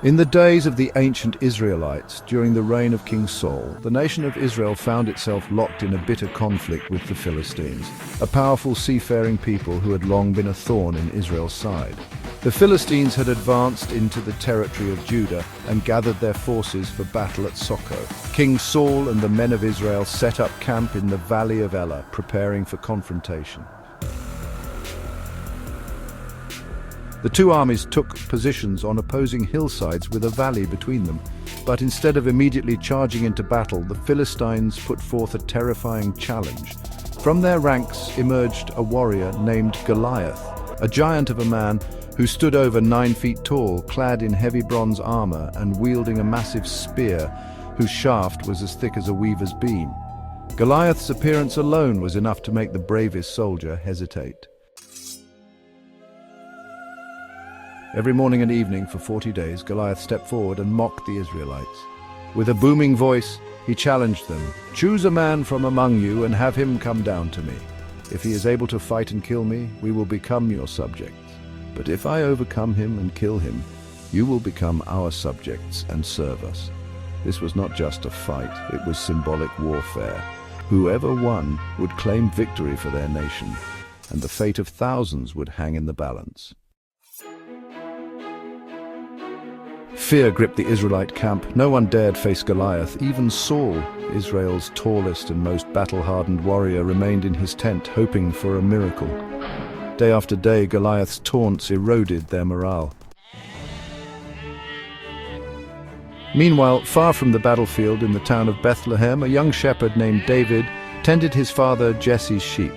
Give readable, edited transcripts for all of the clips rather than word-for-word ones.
In the days of the ancient Israelites, during the reign of King Saul, the nation of Israel found itself locked in a bitter conflict with the Philistines, a powerful seafaring people who had long been a thorn in Israel's side. The Philistines had advanced into the territory of Judah and gathered their forces for battle at Soko. King Saul and the men of Israel set up camp in the valley of Elah, preparing for confrontation. The two armies took positions on opposing hillsides with a valley between them, but instead of immediately charging into battle, the Philistines put forth a terrifying challenge. From their ranks emerged a warrior named Goliath, a giant of a man who stood over 9 feet tall, clad in heavy bronze armor and wielding a massive spear whose shaft was as thick as a weaver's beam. Goliath's appearance alone was enough to make the bravest soldier hesitate. Every morning and evening for 40 days, Goliath stepped forward and mocked the Israelites. With a booming voice, he challenged them, "Choose a man from among you and have him come down to me. If he is able to fight and kill me, we will become your subjects. But if I overcome him and kill him, you will become our subjects and serve us." This was not just a fight, it was symbolic warfare. Whoever won would claim victory for their nation, and the fate of thousands would hang in the balance. Fear gripped the Israelite camp. No one dared face Goliath. Even Saul, Israel's tallest and most battle-hardened warrior, remained in his tent, hoping for a miracle. Day after day, Goliath's taunts eroded their morale. Meanwhile, far from the battlefield in the town of Bethlehem, a young shepherd named David tended his father Jesse's sheep.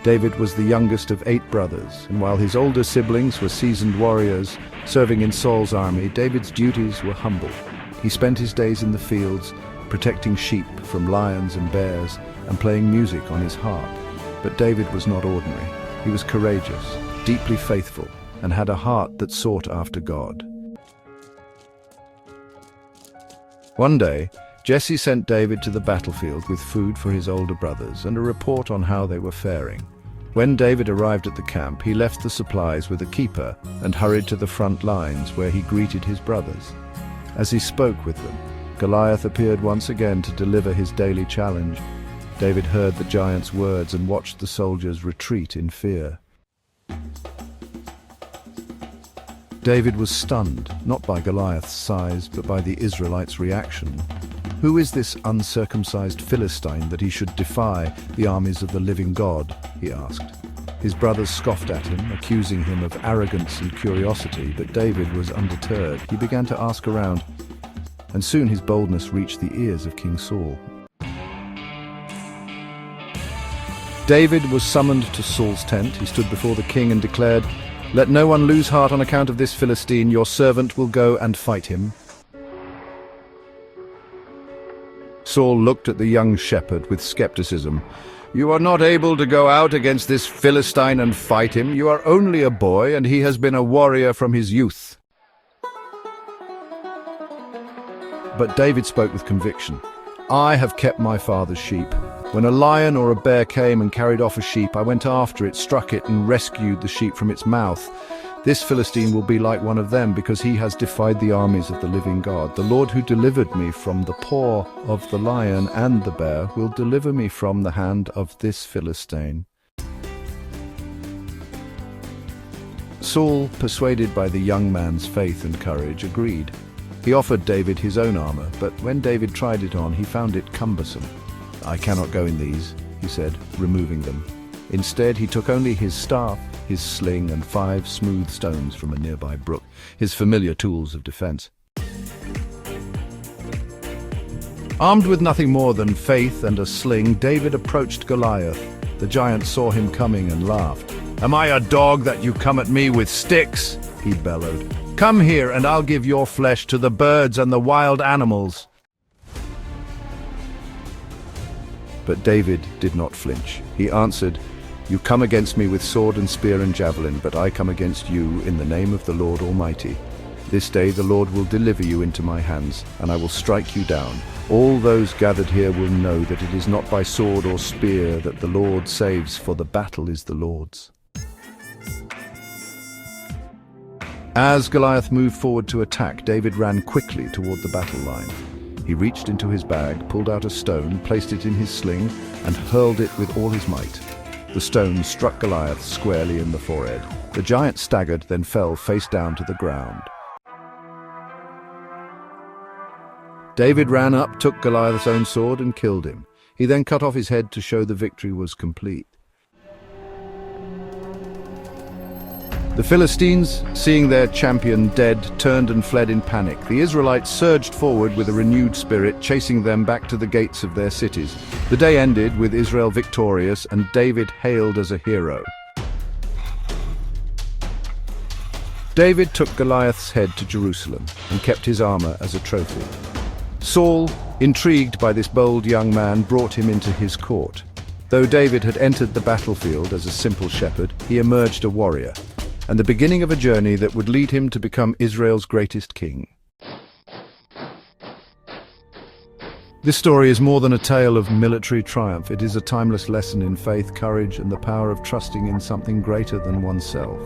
David was the youngest of 8 brothers, and while his older siblings were seasoned warriors serving in Saul's army, David's duties were humble. He spent his days in the fields, protecting sheep from lions and bears, and playing music on his harp. But David was not ordinary. He was courageous, deeply faithful, and had a heart that sought after God. One day, Jesse sent David to the battlefield with food for his older brothers and a report on how they were faring. When David arrived at the camp, he left the supplies with a keeper and hurried to the front lines where he greeted his brothers. As he spoke with them, Goliath appeared once again to deliver his daily challenge. David heard the giant's words and watched the soldiers retreat in fear. David was stunned, not by Goliath's size, but by the Israelites' reaction. Who is this uncircumcised Philistine that he should defy the armies of the living God? He asked. His brothers scoffed at him, accusing him of arrogance and curiosity, but David was undeterred. He began to ask around, and soon his boldness reached the ears of King Saul. David was summoned to Saul's tent. He stood before the king and declared, "Let no one lose heart on account of this Philistine. Your servant will go and fight him." Saul looked at the young shepherd with skepticism. "You are not able to go out against this Philistine and fight him. You are only a boy, and he has been a warrior from his youth." But David spoke with conviction. "I have kept my father's sheep. When a lion or a bear came and carried off a sheep, I went after it, struck it, and rescued the sheep from its mouth. This Philistine will be like one of them because he has defied the armies of the living God. The Lord who delivered me from the paw of the lion and the bear will deliver me from the hand of this Philistine." Saul, persuaded by the young man's faith and courage, agreed. He offered David his own armor, but when David tried it on, he found it cumbersome. "I cannot go in these," he said, removing them. Instead, he took only his staff, his sling, and 5 smooth stones from a nearby brook, his familiar tools of defense. Armed with nothing more than faith and a sling, David approached Goliath. The giant saw him coming and laughed. "Am I a dog that you come at me with sticks?" he bellowed. "Come here and I'll give your flesh to the birds and the wild animals." But David did not flinch. He answered, "You come against me with sword and spear and javelin, but I come against you in the name of the Lord Almighty. This day the Lord will deliver you into my hands, and I will strike you down. All those gathered here will know that it is not by sword or spear that the Lord saves, for the battle is the Lord's." As Goliath moved forward to attack, David ran quickly toward the battle line. He reached into his bag, pulled out a stone, placed it in his sling, and hurled it with all his might. The stone struck Goliath squarely in the forehead. The giant staggered, then fell face down to the ground. David ran up, took Goliath's own sword, and killed him. He then cut off his head to show the victory was complete. The Philistines, seeing their champion dead, turned and fled in panic. The Israelites surged forward with a renewed spirit, chasing them back to the gates of their cities. The day ended with Israel victorious and David hailed as a hero. David took Goliath's head to Jerusalem and kept his armor as a trophy. Saul, intrigued by this bold young man, brought him into his court. Though David had entered the battlefield as a simple shepherd, he emerged a warrior, and the beginning of a journey that would lead him to become Israel's greatest king. This story is more than a tale of military triumph. It is a timeless lesson in faith, courage, and the power of trusting in something greater than oneself.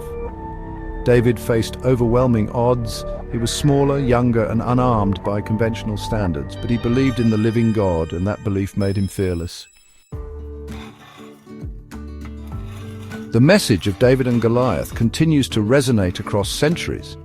David faced overwhelming odds. He was smaller, younger, and unarmed by conventional standards, but he believed in the living God, and that belief made him fearless. The message of David and Goliath continues to resonate across centuries.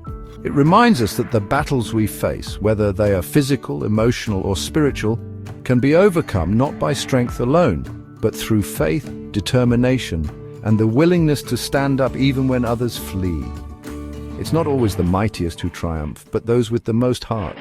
It reminds us that the battles we face, whether they are physical, emotional, or spiritual, can be overcome not by strength alone, but through faith, determination, and the willingness to stand up even when others flee. It's not always the mightiest who triumph, but those with the most heart.